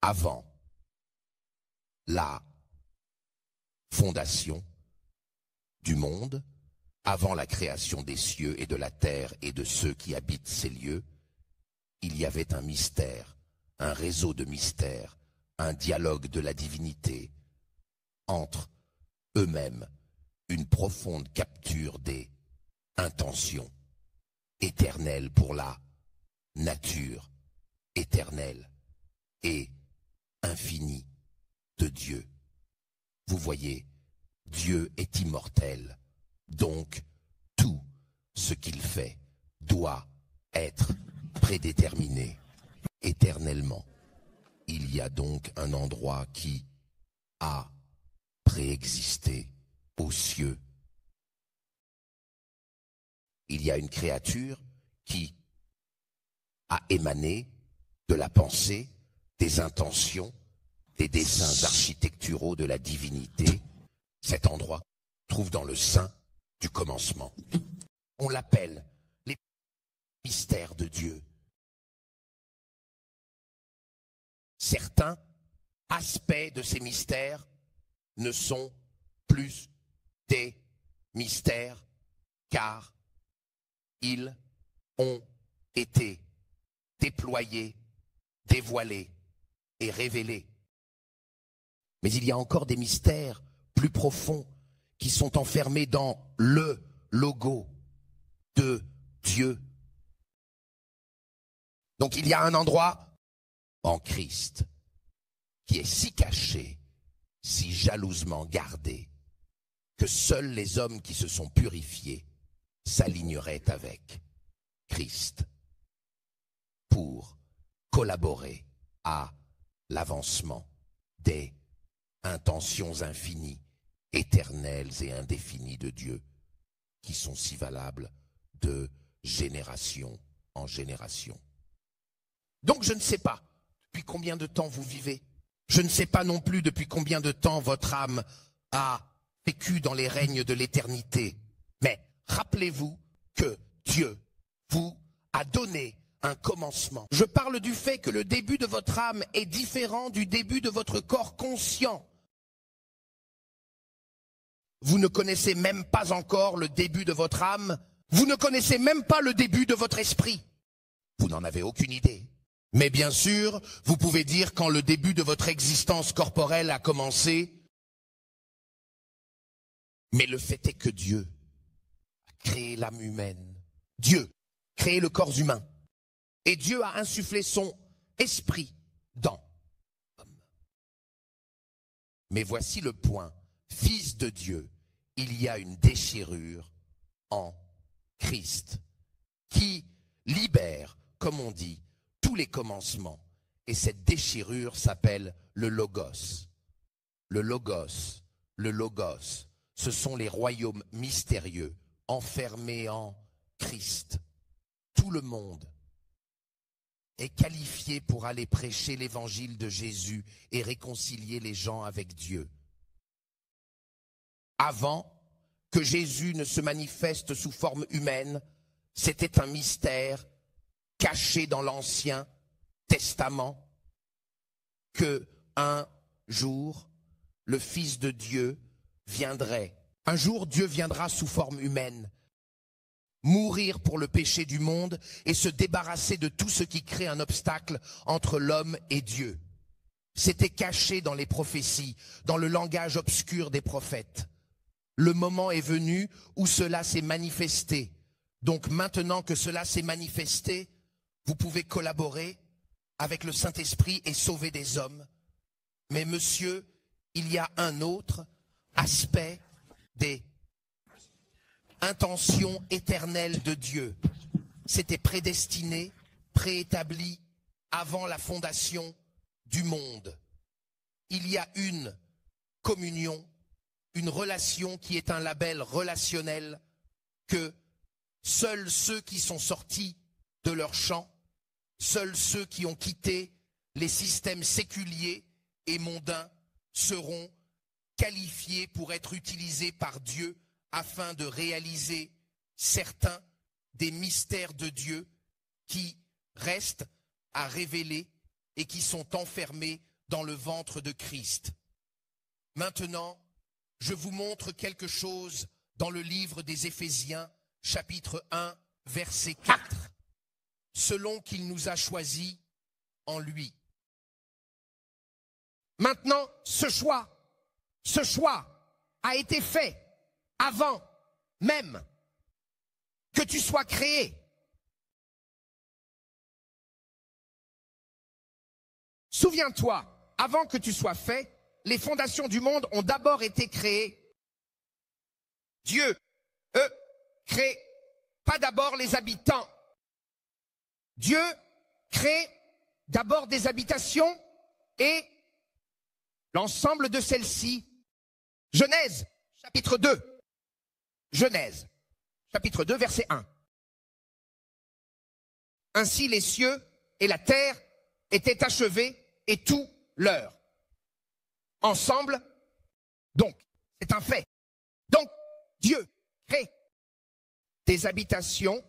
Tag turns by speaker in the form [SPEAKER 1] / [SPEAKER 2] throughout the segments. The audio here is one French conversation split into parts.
[SPEAKER 1] avant la fondation du monde, avant la création des cieux et de la terre et de ceux qui habitent ces lieux, il y avait un mystère, un réseau de mystères, un dialogue de la divinité entre eux-mêmes, une profonde capture des intentions éternelles pour la nature éternelle et infinie de Dieu. Vous voyez, Dieu est immortel, donc tout ce qu'il fait doit être prédéterminé éternellement. Il y a donc un endroit qui a préexisté aux cieux. Il y a une créature qui a émané de la pensée, des intentions, des dessins architecturaux de la divinité. Cet endroit se trouve dans le sein du commencement. On l'appelle les mystères de Dieu. Certains aspects de ces mystères ne sont plus des mystères car ils ont été déployés, dévoilés et révélés. Mais il y a encore des mystères plus profonds qui sont enfermés dans le logo de Dieu. Donc il y a un endroit en Christ qui est si caché, si jalousement gardé, que seuls les hommes qui se sont purifiés s'aligneraient avec Christ pour collaborer à l'avancement des intentions infinies, éternelles et indéfinies de Dieu, qui sont si valables de génération en génération. Donc je ne sais pas depuis combien de temps vous vivez. Je ne sais pas non plus depuis combien de temps votre âme a vécu dans les règnes de l'éternité. Mais rappelez-vous que Dieu vous a donné un commencement. Je parle du fait que le début de votre âme est différent du début de votre corps conscient. Vous ne connaissez même pas encore le début de votre âme. Vous ne connaissez même pas le début de votre esprit. Vous n'en avez aucune idée. Mais bien sûr, vous pouvez dire quand le début de votre existence corporelle a commencé. Mais le fait est que Dieu a créé l'âme humaine. Dieu a créé le corps humain. Et Dieu a insufflé son esprit dans l'homme. Mais voici le point. Fils de Dieu, il y a une déchirure en Christ qui libère, comme on dit, tous les commencements. Et cette déchirure s'appelle le Logos. Le Logos, le Logos, ce sont les royaumes mystérieux enfermés en Christ. Tout le monde est qualifié pour aller prêcher l'évangile de Jésus et réconcilier les gens avec Dieu. Avant que Jésus ne se manifeste sous forme humaine, c'était un mystère caché dans l'Ancien Testament que un jour le Fils de Dieu viendrait. Un jour Dieu viendra sous forme humaine, mourir pour le péché du monde et se débarrasser de tout ce qui crée un obstacle entre l'homme et Dieu. C'était caché dans les prophéties, dans le langage obscur des prophètes. Le moment est venu où cela s'est manifesté. Donc maintenant que cela s'est manifesté, vous pouvez collaborer avec le Saint-Esprit et sauver des hommes. Mais monsieur, il y a un autre aspect des intentions éternelles de Dieu. C'était prédestiné, préétabli avant la fondation du monde. Il y a une communion, une relation qui est un label relationnel que seuls ceux qui sont sortis de leur champ, seuls ceux qui ont quitté les systèmes séculiers et mondains seront qualifiés pour être utilisés par Dieu afin de réaliser certains des mystères de Dieu qui restent à révéler et qui sont enfermés dans le ventre de Christ. Maintenant, je vous montre quelque chose dans le livre des Éphésiens, chapitre 1, verset 4. Selon qu'il nous a choisis en lui. Maintenant, ce choix a été fait avant même que tu sois créé. Souviens-toi, avant que tu sois fait, les fondations du monde ont d'abord été créées. Dieu, crée pas d'abord les habitants. Dieu crée d'abord des habitations et l'ensemble de celles-ci. Genèse, chapitre 2. Genèse, chapitre 2, verset 1. Ainsi les cieux et la terre étaient achevés et tout leur. Ensemble, donc, c'est un fait. Donc, Dieu crée des habitations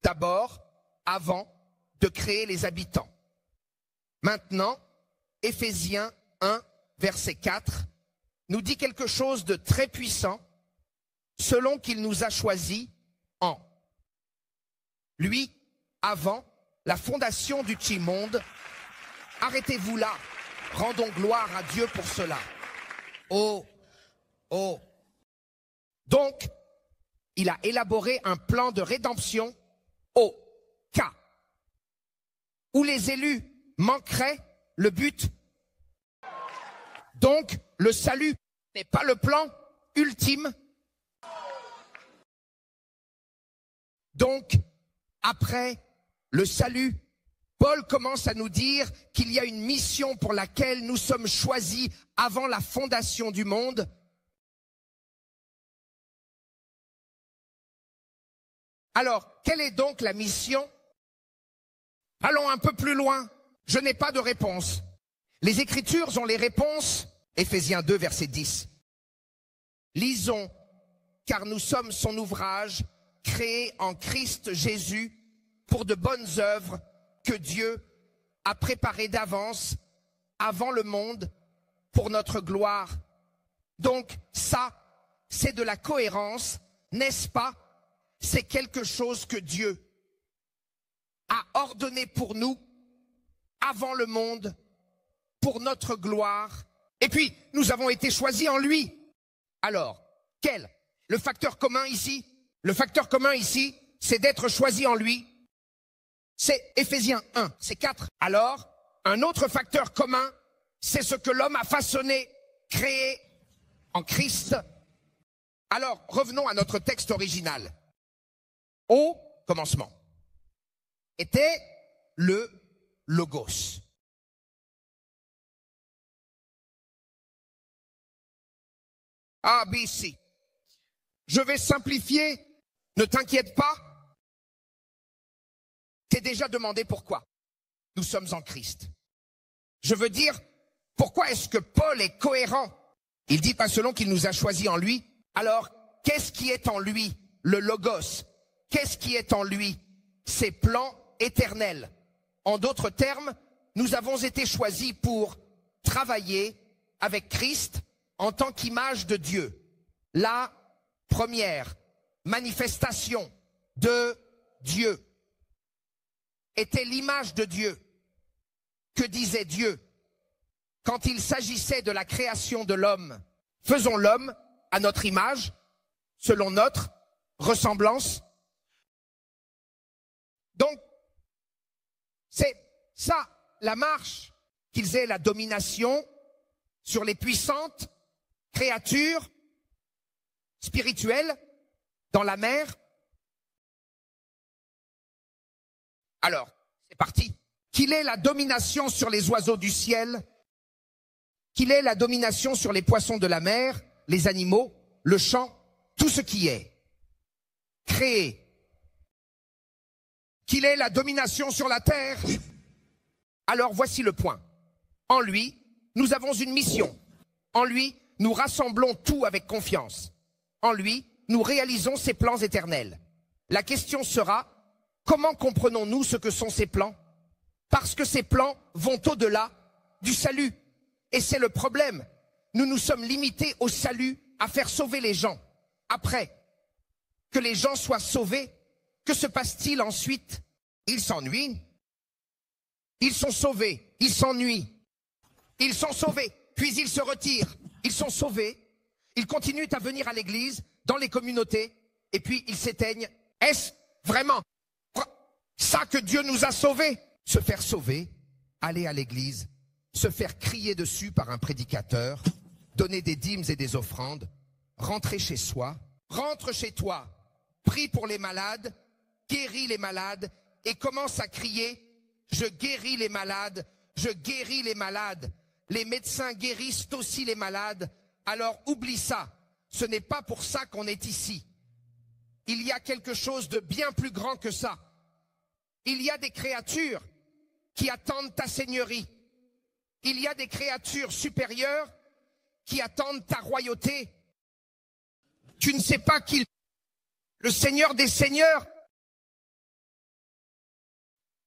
[SPEAKER 1] d'abord avant de créer les habitants. Maintenant, Éphésiens 1, verset 4, nous dit quelque chose de très puissant, selon qu'il nous a choisis en lui, avant la fondation du monde. Arrêtez-vous là, rendons gloire à Dieu pour cela. Oh. Donc, il a élaboré un plan de rédemption au cas où les élus manqueraient le but. Donc, le salut n'est pas le plan ultime. Donc, après le salut, Paul commence à nous dire qu'il y a une mission pour laquelle nous sommes choisis avant la fondation du monde. Alors, quelle est donc la mission? Allons un peu plus loin. Je n'ai pas de réponse. Les Écritures ont les réponses. Éphésiens 2, verset 10. Lisons, car nous sommes son ouvrage, créé en Christ Jésus, pour de bonnes œuvres que Dieu a préparées d'avance, avant le monde, pour notre gloire. Donc ça, c'est de la cohérence, n'est-ce pas? C'est quelque chose que Dieu a ordonné pour nous, avant le monde, pour notre gloire. Et puis, nous avons été choisis en lui. Alors, quel? Le facteur commun ici? Le facteur commun ici, c'est d'être choisi en lui. C'est Éphésiens 1, c'est 4. Alors, un autre facteur commun, c'est ce que l'homme a façonné, créé en Christ. Alors, revenons à notre texte original. Au commencement était le Logos. A, B, C. Je vais simplifier, ne t'inquiète pas. T'es déjà demandé pourquoi nous sommes en Christ. Je veux dire, pourquoi est-ce que Paul est cohérent? Il dit pas selon qu'il nous a choisis en lui. Alors, qu'est-ce qui est en lui? Le Logos. Qu'est-ce qui est en lui? Ses plans éternels. En d'autres termes, nous avons été choisis pour travailler avec Christ en tant qu'image de Dieu. La première manifestation de Dieu était l'image de Dieu. Que disait Dieu quand il s'agissait de la création de l'homme? Faisons l'homme à notre image, selon notre ressemblance. Donc, c'est ça, la marche, qu'ils aient la domination sur les puissantes créatures spirituelles dans la mer. Alors, c'est parti. Qu'il ait la domination sur les oiseaux du ciel, qu'il ait la domination sur les poissons de la mer, les animaux, le champ, tout ce qui est créé. Qu'il ait la domination sur la terre. Alors voici le point. En lui, nous avons une mission. En lui, nous rassemblons tout avec confiance. En lui, nous réalisons ses plans éternels. La question sera, comment comprenons-nous ce que sont ces plans? Parce que ces plans vont au-delà du salut. Et c'est le problème. Nous nous sommes limités au salut, à faire sauver les gens. Après que les gens soient sauvés, que se passe-t-il ensuite? Ils s'ennuient. Ils sont sauvés, ils s'ennuient. Ils sont sauvés, puis ils se retirent. Ils sont sauvés, ils continuent à venir à l'église, dans les communautés, et puis ils s'éteignent. Est-ce vraiment ça que Dieu nous a sauvés? Se faire sauver, aller à l'église, se faire crier dessus par un prédicateur, donner des dîmes et des offrandes, rentrer chez soi, rentre chez toi, prie pour les malades, guéris les malades, et commence à crier: je guéris les malades, je guéris les malades. Les médecins guérissent aussi les malades. Alors oublie ça. Ce n'est pas pour ça qu'on est ici. Il y a quelque chose de bien plus grand que ça. Il y a des créatures qui attendent ta seigneurie. Il y a des créatures supérieures qui attendent ta royauté. Tu ne sais pas qui, le Seigneur des Seigneurs,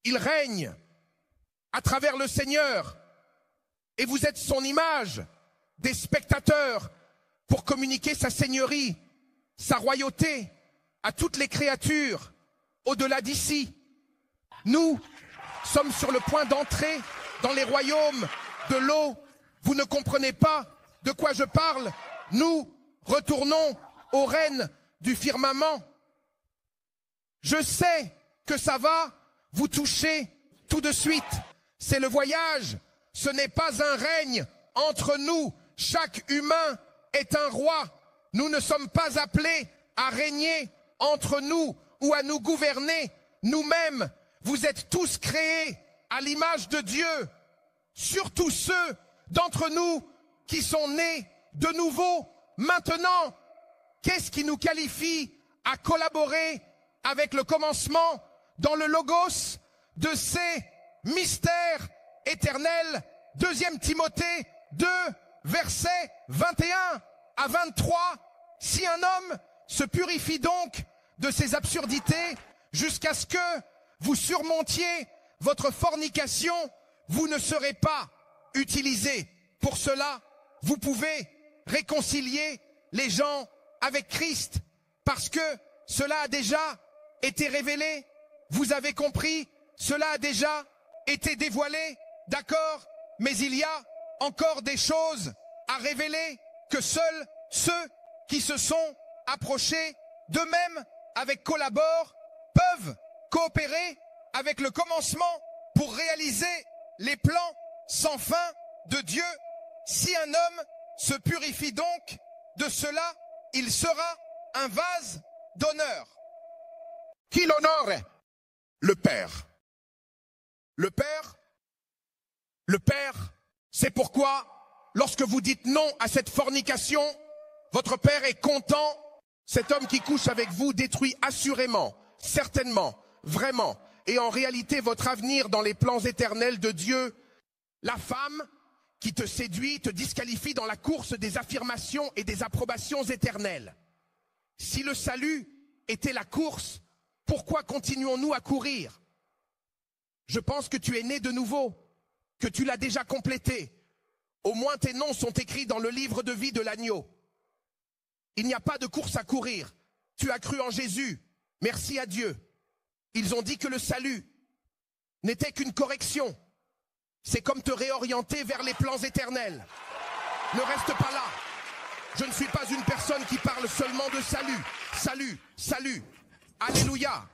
[SPEAKER 1] il règne à travers le Seigneur, et vous êtes son image, des spectateurs, pour communiquer sa seigneurie, sa royauté à toutes les créatures au-delà d'ici. Nous sommes sur le point d'entrer dans les royaumes de l'eau. Vous ne comprenez pas de quoi je parle? Nous retournons aux reines du firmament. Je sais que ça va vous toucher tout de suite. C'est le voyage. Ce n'est pas un règne entre nous. Chaque humain est un roi. Nous ne sommes pas appelés à régner entre nous ou à nous gouverner nous-mêmes. Vous êtes tous créés à l'image de Dieu. Surtout ceux d'entre nous qui sont nés de nouveau maintenant. Qu'est-ce qui nous qualifie à collaborer avec le commencement dans le logos de ces mystères éternels? 2 Timothée 2, versets 21 à 23. Si un homme se purifie donc de ses absurdités jusqu'à ce que vous surmontiez votre fornication, vous ne serez pas utilisé. Pour cela, vous pouvez réconcilier les gens avec Christ, parce que cela a déjà été révélé. Vous avez compris, cela a déjà été dévoilé, d'accord? Mais il y a encore des choses à révéler que seuls ceux qui se sont approchés d'eux-mêmes avec collabore peuvent coopérer avec le commencement pour réaliser les plans sans fin de Dieu. Si un homme se purifie donc de cela, il sera un vase d'honneur. Qui l'honore? Le Père. Le Père. Le Père, c'est pourquoi, lorsque vous dites non à cette fornication, votre Père est content. Cet homme qui couche avec vous détruit assurément, certainement, vraiment, et en réalité votre avenir dans les plans éternels de Dieu. La femme qui te séduit te disqualifie dans la course des affirmations et des approbations éternelles. Si le salut était la course, pourquoi continuons-nous à courir? Je pense que tu es né de nouveau, que tu l'as déjà complété. Au moins tes noms sont écrits dans le livre de vie de l'agneau. Il n'y a pas de course à courir. Tu as cru en Jésus. Merci à Dieu. Ils ont dit que le salut n'était qu'une correction. C'est comme te réorienter vers les plans éternels. Ne reste pas là. Je ne suis pas une personne qui parle seulement de salut. Salut, salut. Alléluia.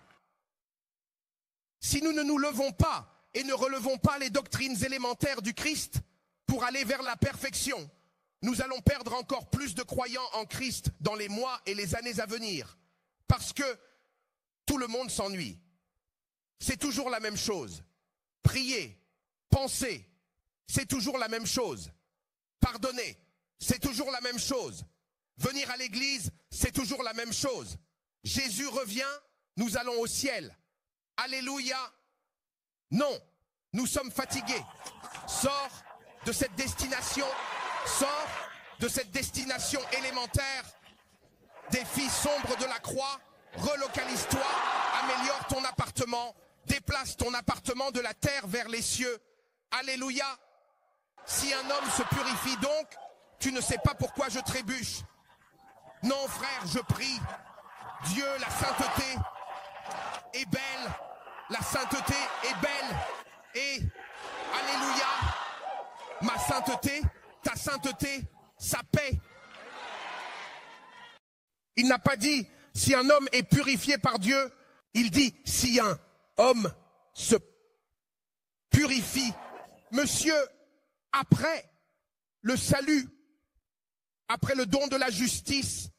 [SPEAKER 1] Si nous ne nous levons pas et ne relevons pas les doctrines élémentaires du Christ pour aller vers la perfection, nous allons perdre encore plus de croyants en Christ dans les mois et les années à venir. Parce que tout le monde s'ennuie. C'est toujours la même chose. Prier, penser, c'est toujours la même chose. Pardonner, c'est toujours la même chose. Venir à l'église, c'est toujours la même chose. Jésus revient, nous allons au ciel. Alléluia. Non, nous sommes fatigués. Sors de cette destination, sors de cette destination élémentaire des filles sombres de la croix. Relocalise-toi, améliore ton appartement, déplace ton appartement de la terre vers les cieux. Alléluia. Si un homme se purifie donc, tu ne sais pas pourquoi je trébuche. Non, frère, je prie. Dieu, la sainteté est belle. La sainteté est belle. Et, alléluia, ma sainteté, ta sainteté, ça paie. Il n'a pas dit, si un homme est purifié par Dieu, il dit, si un homme se purifie. Monsieur, après le salut, après le don de la justice,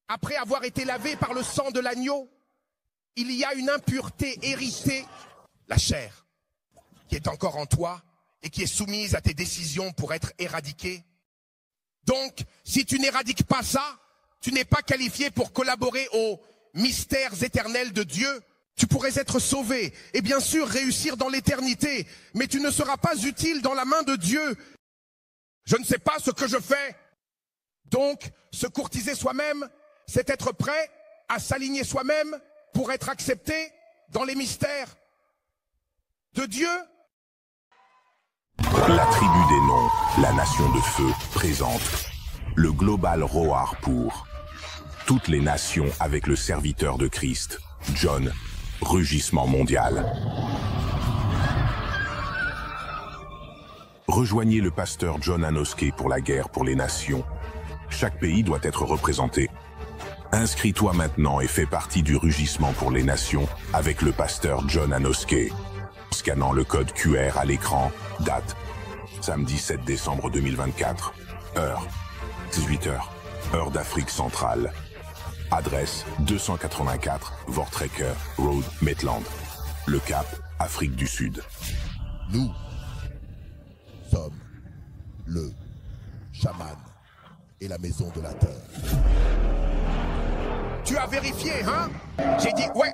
[SPEAKER 1] après avoir été lavé par le sang de l'agneau, il y a une impureté héritée, la chair, qui est encore en toi et qui est soumise à tes décisions pour être éradiquée. Donc, si tu n'éradiques pas ça, tu n'es pas qualifié pour collaborer aux mystères éternels de Dieu. Tu pourrais être sauvé et bien sûr réussir dans l'éternité, mais tu ne seras pas utile dans la main de Dieu. Je ne sais pas ce que je fais. Donc, se courtiser soi-même, c'est être prêt à s'aligner soi-même pour être accepté dans les mystères de Dieu.
[SPEAKER 2] La tribu des noms, la nation de feu, présente le Global Roar pour toutes les nations avec le serviteur de Christ, John, Rugissement mondial. Rejoignez le pasteur John Anoske pour la guerre pour les nations. Chaque pays doit être représenté. Inscris-toi maintenant et fais partie du Rugissement pour les nations avec le pasteur John Anoske. Scannant le code QR à l'écran, date, samedi 7 décembre 2024, heure, 18h, heure d'Afrique centrale. Adresse 284 Voortrekker Road, Maitland. Le Cap, Afrique du Sud.
[SPEAKER 1] Nous sommes le chaman et la maison de la terre. Tu as vérifié, hein? J'ai dit ouais.